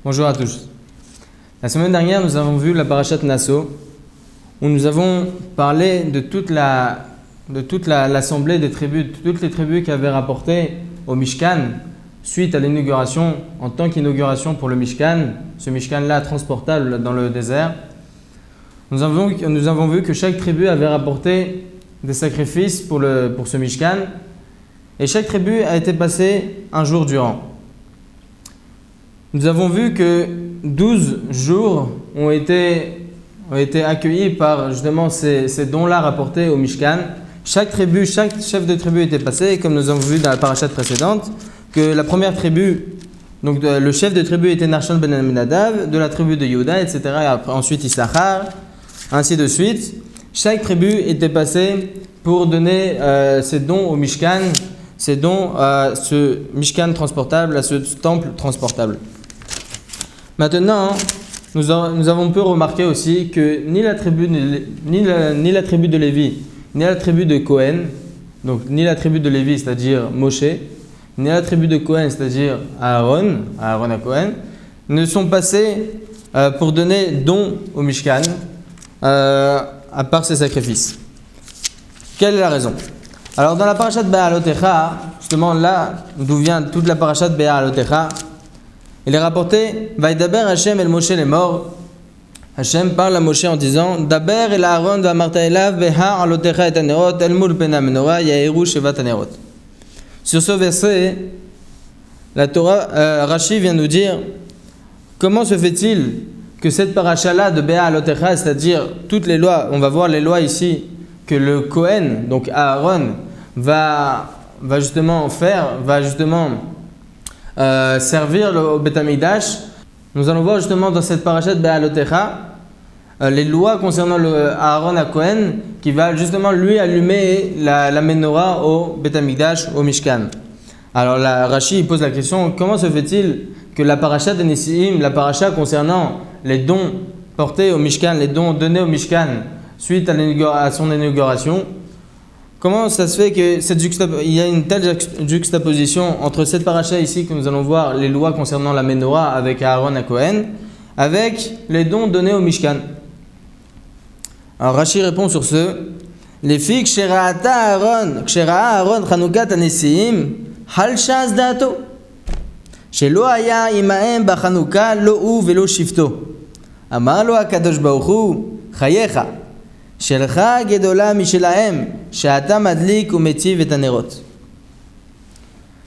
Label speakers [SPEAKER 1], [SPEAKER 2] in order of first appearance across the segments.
[SPEAKER 1] Bonjour à tous. La semaine dernière, nous avons vu la parashat Nasso, où nous avons parlé de toute l'assemblée des tribus, de toutes les tribus qui avaient rapporté au Mishkan, suite à l'inauguration, en tant qu'inauguration pour le Mishkan, ce Mishkan-là transportable dans le désert. Nous avons vu que chaque tribu avait rapporté des sacrifices pour ce Mishkan, et chaque tribu a été passée un jour durant. Nous avons vu que 12 jours ont été accueillis par justement ces dons-là rapportés au Mishkan. Chaque chef de tribu était passé, et comme nous avons vu dans la parashat précédente, que la première tribu, donc le chef de tribu était Nachshon ben Aminadav, de la tribu de Yehuda, etc. Et après, ensuite Issachar, ainsi de suite. Chaque tribu était passée pour donner ses dons au Mishkan, ses dons à ce Mishkan transportable, à ce temple transportable. Maintenant, nous avons pu remarquer aussi que ni la tribu de Lévi, ni la tribu de Cohen, donc ni la tribu de Lévi, c'est-à-dire Moshe, ni la tribu de Cohen, c'est-à-dire Aaron à Cohen, ne sont passés pour donner don au Mishkan, à part ces sacrifices. Quelle est la raison? Alors dans la parashat Be'alotecha, justement là d'où vient toute la parashat Be'alotecha, il est rapporté Vaidaber Hashem el Moshe les morts. Hashem parle à Moshe en disant Daber el Aaron v'amarta elav beha alotecha et anerot el mul pena menora yaeru shevat anerot. Sur ce verset, la Torah, Rashi vient nous dire comment se fait-il que cette paracha-là de Beha alotecha, c'est-à-dire toutes les lois, on va voir les lois ici que le Kohen, donc Aaron, va justement servir au Beth Amikdash. Nous allons voir justement dans cette parashat Be'alotecha les lois concernant le Aaron à Kohen qui va justement lui allumer la menorah au Beth Amikdash, au Mishkan. Alors la Rashi pose la question, comment se fait-il que la parashat de Nesiim, la parasha concernant les dons portés au Mishkan, les dons donnés au Mishkan suite à son inauguration, comment ça se fait qu'il y a une telle juxtaposition entre cette paracha ici que nous allons voir, les lois concernant la menorah avec Aaron à Cohen, avec les dons donnés au Mishkan? Alors Rashi répond sur ce, les filles Kshera Aaron Chanukat Anesiim Halshaz Dato Shelo Haya Imaem Bachanuka Lo U Velo Shifto Amar Lo HaKadosh Baruch Hu Chayecha Shelcha Gedola Mishelahem Sheata Madlik Umetiv et Anerot.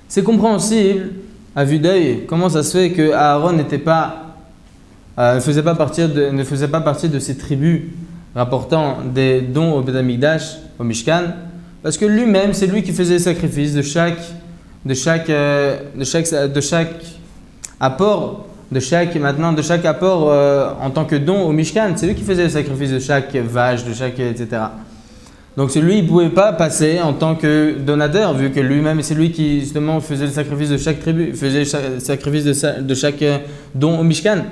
[SPEAKER 1] C'est compréhensible à vue d'œil comment ça se fait que Aaron ne faisait pas partie de ces tribus rapportant des dons au Beth Amikdash, au Mishkan, parce que lui-même c'est lui qui faisait les sacrifices de chaque apport. De chaque apport en tant que don au Mishkan, c'est lui qui faisait le sacrifice de chaque vache, etc. Donc lui, il ne pouvait pas passer en tant que donateur, vu que lui-même, c'est lui qui justement faisait le sacrifice de chaque tribu, faisait le sacrifice de chaque don au Mishkan.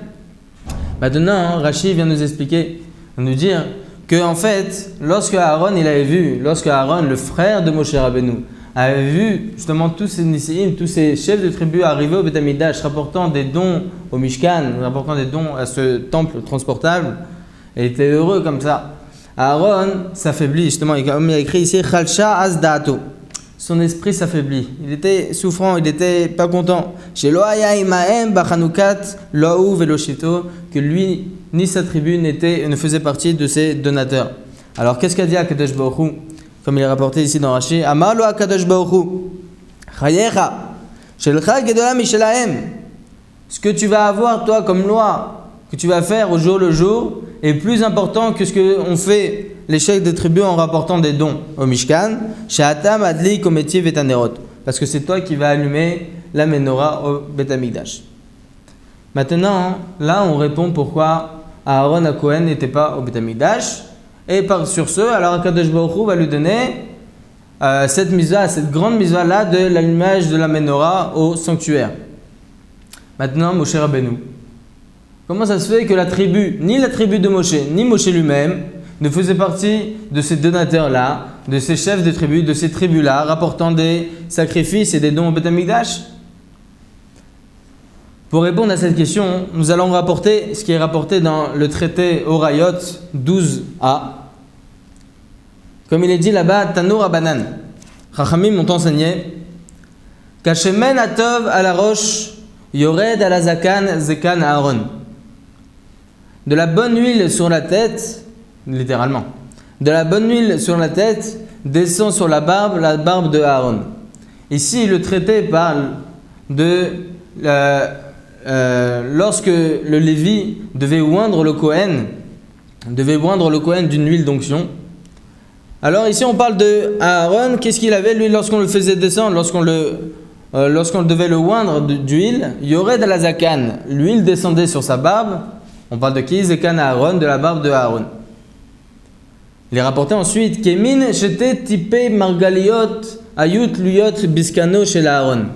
[SPEAKER 1] Maintenant, Rashi vient nous expliquer, nous dire que en fait, lorsque Aaron, le frère de Moshe Rabbeinu, avait vu justement tous ces Nesiim, tous ces chefs de tribu arriver au Beth Amikdash rapportant des dons au Mishkan, rapportant des dons à ce temple transportable, et était heureux comme ça. Aaron s'affaiblit, justement, comme il a écrit ici, Chalcha Azdato. Son esprit s'affaiblit. Il était souffrant, il n'était pas content. Shelo haya imaem bachanukat lo u velo shifto, que lui ni sa tribu ne faisait partie de ses donateurs. Alors qu'est-ce qu'a dit HaKadosh Baruch Hu? Comme il est rapporté ici dans Rashi, Amar lo HaKadosh Baruch Hu, Chayecha, Shelcha Gedola Mishelahem. Ce que tu vas avoir toi comme loi, que tu vas faire au jour le jour, est plus important que ce qu'ont fait les chefs de tribus en rapportant des dons au Mishkan. She'ata madlik umetiv et anerot. Parce que c'est toi qui vas allumer la menorah au Beth Amikdash. Maintenant, là on répond pourquoi Aaron à Cohen n'était pas au Beth Amikdash. Et sur ce, alors HaKadosh Baruch Hu va lui donner cette grande mitzvah-là de l'allumage de la menorah au sanctuaire. Maintenant, Moshe Rabbeinu. Comment ça se fait que ni la tribu de Moshe, ni Moshe lui-même, ne faisaient partie de ces donateurs-là, de ces chefs de tribus, de ces tribus-là, rapportant des sacrifices et des dons au Beth Amikdash? Pour répondre à cette question, nous allons rapporter ce qui est rapporté dans le traité Horayot 12a. Comme il est dit là-bas, Tanour Abanan. Chachamim m'ont enseigné Kashemen atov à la roche, yored à la zakan, zekan Aaron. De la bonne huile sur la tête, littéralement, de la bonne huile sur la tête descend sur la barbe de Aaron. Ici, le traité parle de lorsque le Lévi devait oindre le Kohen d'une huile d'onction. Alors ici, on parle de Aaron. Qu'est-ce qu'il avait lui lorsqu'on le faisait descendre, lorsqu'on devait le oindre d'huile? Yored à la zakan, l'huile descendait sur sa barbe. On parle de qui? Zekan Aaron, de la barbe de Aaron. Il est rapporté ensuite Kemin shete typé margaliot ayut luyot biskano chez Aaron.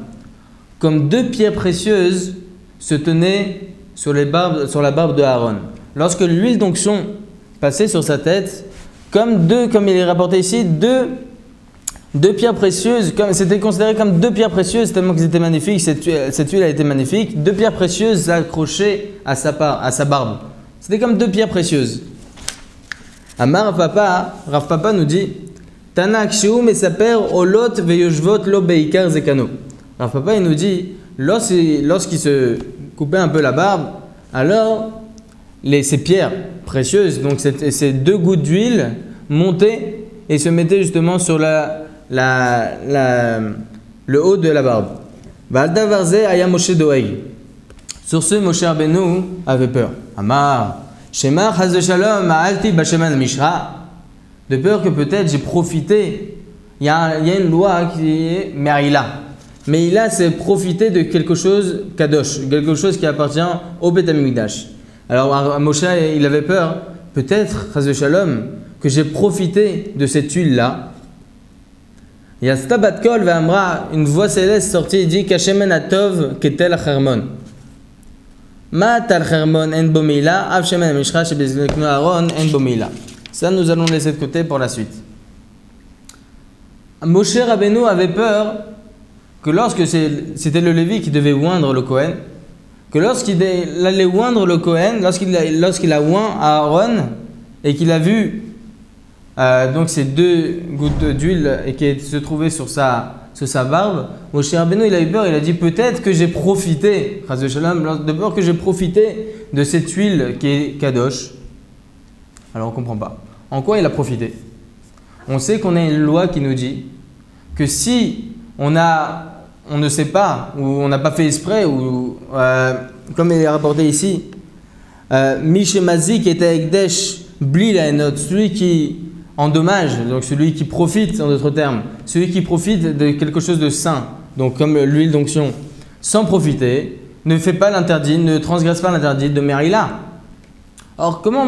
[SPEAKER 1] Comme deux pierres précieuses se tenaient sur la barbe de Aaron. Lorsque l'huile d'onction passait sur sa tête, comme il est rapporté ici, deux pierres précieuses, c'était considéré comme deux pierres précieuses tellement qu'ils étaient magnifiques, cette huile a été magnifique, deux pierres précieuses accrochées à sa barbe. C'était comme deux pierres précieuses. Amar Rav Papa nous dit Tana Kshiu Mesaper Olot Veyoshvot Lo Beikar Zekano. Rav Papa il nous dit lorsqu'il se coupait un peu la barbe, alors ces pierres précieuses, donc ces deux gouttes d'huile montaient et se mettaient justement sur le haut de la barbe. Valda Varze Aya Moshe Doeg. Sur ce, Moshe Rabbeinu avait peur. Amar Shema Chaz de Shalom Ma'alti Basheman Mishra. De peur que peut-être j'ai profité. Il y a une loi qui est Merila. Meila, c'est profiter de quelque chose kadosh, quelque chose qui appartient au Beth Amikdash. Alors Moshe, il avait peur, peut-être, Chaz de Shalom, que j'ai profité de cette huile-là. Il y a Stabat Kol Ve'amra, une voix céleste sortie et dit Kashemen Atov Ketel Acharmon. Ma tal Charmon en bomila, av shemen mishra shebezekno Aaron en bomila. Ça, nous allons laisser de côté pour la suite. Moshe Rabbeinu avait peur que lorsque c'était le Lévi qui devait oindre le Kohen, que lorsqu'il allait oindre le Kohen, lorsqu'il a oint Aaron et qu'il a vu donc ces deux gouttes d'huile et qui se trouvaient sur sa barbe, Moshe Rabbeinu il a eu peur, il a dit peut-être que j'ai profité, Chaz v'Shalom, de peur que j'ai profité de cette huile qui est kadosh. Alors on ne comprend pas. En quoi il a profité? On sait qu'on a une loi qui nous dit que si on ne sait pas ou on n'a pas fait exprès ou comme il est rapporté ici, Mishemazi qui était Ekdesh Bli la Enot, celui qui endommage, donc celui qui profite en d'autres termes, celui qui profite de quelque chose de saint, donc comme l'huile d'onction, sans profiter, ne fait pas l'interdit, ne transgresse pas l'interdit de Merila. Or, pourquoi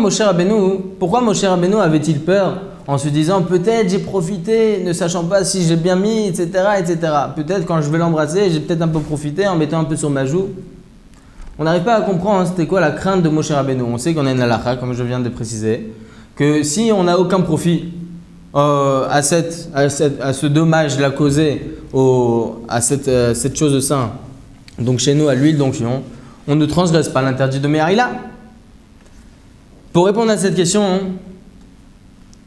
[SPEAKER 1] Moshe Rabbeinu avait-il peur en se disant peut-être j'ai profité, ne sachant pas si j'ai bien mis, etc. etc. Peut-être quand je vais l'embrasser, j'ai peut-être un peu profité en mettant un peu sur ma joue. On n'arrive pas à comprendre c'était quoi la crainte de Moshe Rabbeinu. On sait qu'on a une halakha, comme je viens de préciser, que si on n'a aucun profit à ce dommage là causé à cette chose de saint, donc chez nous à l'huile d'onction, on ne transgresse pas l'interdit de Merila. Pour répondre à cette question,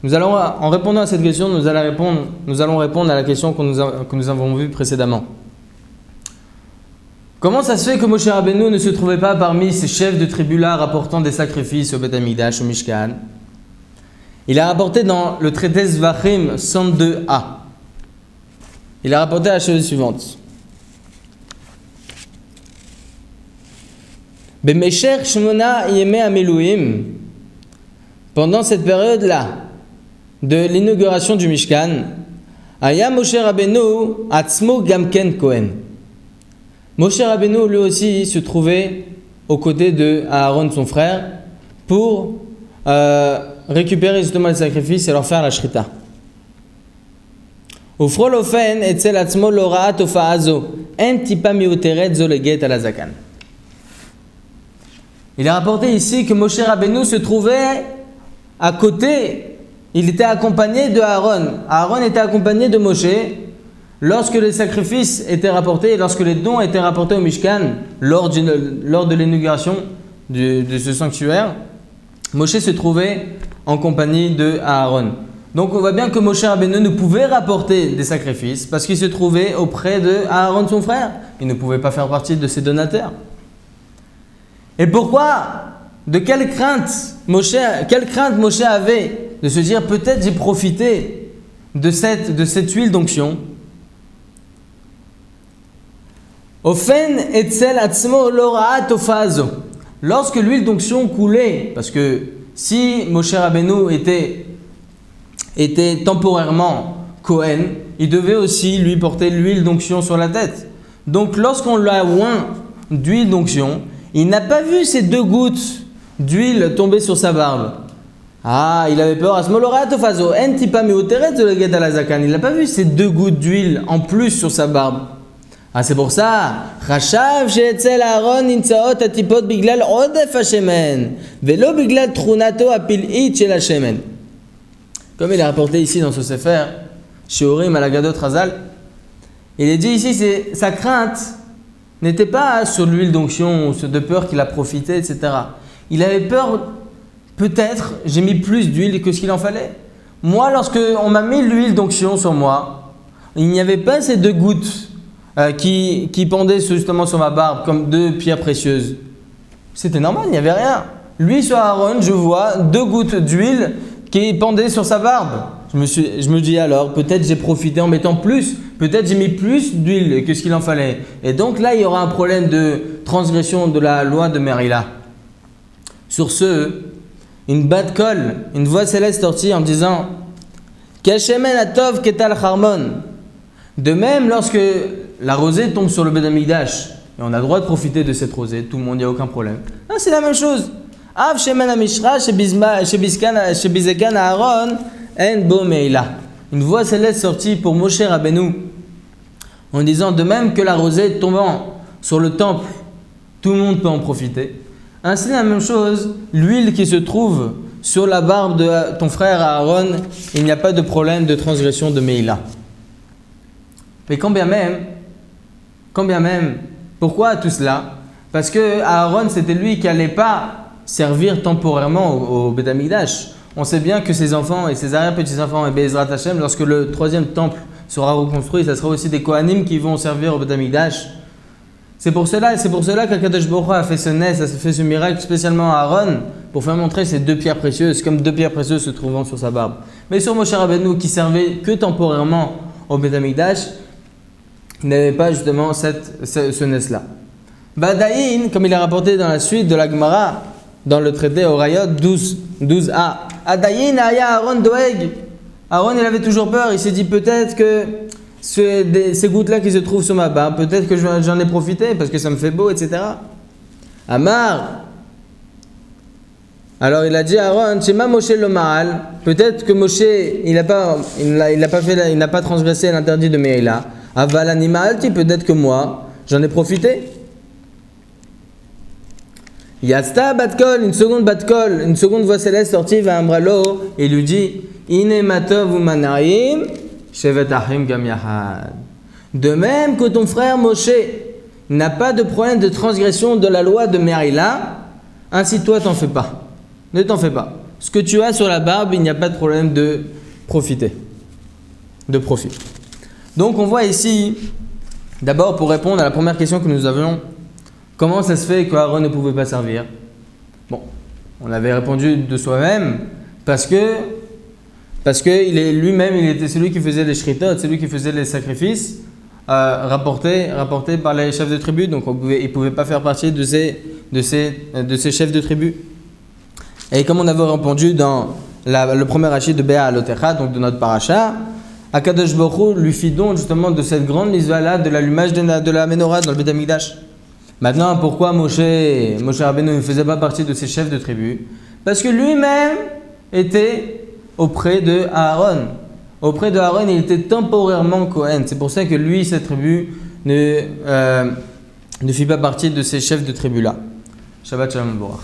[SPEAKER 1] en répondant à cette question, nous allons répondre à la question que nous avons vue précédemment. Comment ça se fait que Moshe Rabbeinu ne se trouvait pas parmi ces chefs de tribus-là rapportant des sacrifices au Beth Amikdash, au Mishkan? Il a rapporté dans le traité Zvachim 102a. Il a rapporté la chose suivante. Bemesher Shmona Yemei Ameluim, pendant cette période-là de l'inauguration du Mishkan, Aya Moshe Rabbeinu Atzmo Gamken Kohen. Moshe Rabbeinu lui aussi se trouvait aux côtés de Aaron son frère pour récupérer justement les sacrifices et leur faire la shrita. Ufrolofen etzel atzmo l'oraat ofaazo en tipa miuteret zoleget à la zakan. Il est rapporté ici que Moshe Rabbeinu se trouvait à côté, il était accompagné de Aaron. Aaron était accompagné de Moshe lorsque les sacrifices étaient rapportés, lorsque les dons étaient rapportés au Mishkan, lors de l'inauguration de ce sanctuaire, Moshe se trouvait en compagnie de Aaron. Donc on voit bien que Moshe Rabbeinu ne pouvait rapporter des sacrifices parce qu'il se trouvait auprès de Aaron son frère. Il ne pouvait pas faire partie de ses donateurs. Et pourquoi? De quelle crainte Moshe avait de se dire peut-être j'ai profité de cette huile d'onction. Ofen etzel atzmo lo ra'a tofazo. Lorsque l'huile d'onction coulait, parce que si Moshe Rabbeinu était temporairement Kohen, il devait aussi lui porter l'huile d'onction sur la tête. Donc lorsqu'on l'a oint d'huile d'onction, il n'a pas vu ces 2 gouttes d'huile tomber sur sa barbe. Ah, il avait peur. Il n'a pas vu ces 2 gouttes d'huile en plus sur sa barbe. Ah, c'est pour ça. Comme il est rapporté ici dans ce Sefer, Shiurim al-Agadot Razal, il est dit ici, sa crainte n'était pas sur l'huile d'onction, de peur qu'il a profité, etc. Il avait peur, peut-être, j'ai mis plus d'huile que ce qu'il en fallait. Moi, lorsque on m'a mis l'huile d'onction sur moi, il n'y avait pas ces 2 gouttes qui pendaient justement sur ma barbe comme 2 pierres précieuses. C'était normal, il n'y avait rien. Lui sur Aaron, je vois 2 gouttes d'huile qui pendaient sur sa barbe. Je me dis alors, peut-être j'ai profité en mettant plus, peut-être j'ai mis plus d'huile que ce qu'il en fallait. Et donc là, il y aura un problème de transgression de la loi de Merila. Sur ce, une bat kol, une voix céleste sortit en disant Kashemen atov ketal harmon. De même, lorsque la rosée tombe sur le Beth Amikdash, et on a le droit de profiter de cette rosée, tout le monde, il n'y a aucun problème. Non, c'est la même chose. Av shemen amishra shebizekan Aaron en bo meila. Une voix céleste sortit pour Moshe Rabbeinu en disant de même que la rosée tombant sur le temple, tout le monde peut en profiter. Ainsi, la même chose, l'huile qui se trouve sur la barbe de ton frère Aaron, il n'y a pas de problème de transgression de Meila. Mais quand bien même, pourquoi tout cela? Parce que Aaron, c'était lui qui n'allait pas servir temporairement au Beth Amikdash. On sait bien que ses enfants et ses arrière-petits-enfants, et Bezrat Hashem, lorsque le 3e temple sera reconstruit, ça sera aussi des Kohanim qui vont servir au Beth Amikdash. C'est pour cela qu'Akadosh Baruch Hu a fait ce miracle spécialement à Aaron pour faire montrer ces 2 pierres précieuses, comme 2 pierres précieuses se trouvant sur sa barbe. Mais sur Moshe Rabbeinu qui servait que temporairement au Beth Amikdash, il n'avait pas justement ce nes-là. Badaïn, comme il est rapporté dans la suite de la Gemara, dans le traité Orayot 12a, Adaïn aya Aaron doeg. Aaron, il avait toujours peur, il s'est dit peut-être que ces gouttes-là qui se trouvent sur ma barbe, peut-être que j'en ai profité parce que ça me fait beau, etc. Amar. Alors il a dit à Aaron, Shema Moshe lo ma'al. Peut-être que Moshe, il n'a pas transgressé l'interdit de Meila. Aval animalti, peut-être que moi, j'en ai profité. Yasta batkol, une seconde voix céleste sortie va Amralo et lui dit, Ine matov umanaim. De même que ton frère Moshe n'a pas de problème de transgression de la loi de Merila, ainsi toi t'en fais pas. Ne t'en fais pas. Ce que tu as sur la barbe, il n'y a pas de problème de profit. Donc on voit ici, d'abord pour répondre à la première question que nous avions, comment ça se fait qu'Aaron ne pouvait pas servir? Bon, on avait répondu de soi-même parce que lui-même, il était celui qui faisait les shritot, celui qui faisait les sacrifices rapportés par les chefs de tribu. Donc il ne pouvait pas faire partie de ces chefs de tribu. Et comme on avait répondu dans le premier rachid de Béa Alotecha, donc de notre paracha, Akadosh Baruch Hu lui fit don justement de cette grande mitzvah-là, de l'allumage de la menorah dans le Beth Amikdash. Maintenant, pourquoi Moshe Rabbeinu ne faisait pas partie de ces chefs de tribu? Parce que lui-même était auprès de Aaron. Auprès de Aaron, il était temporairement Kohen. C'est pour ça que lui, cette tribu, ne fit pas partie de ces chefs de tribu-là. Shabbat Shalom Borach.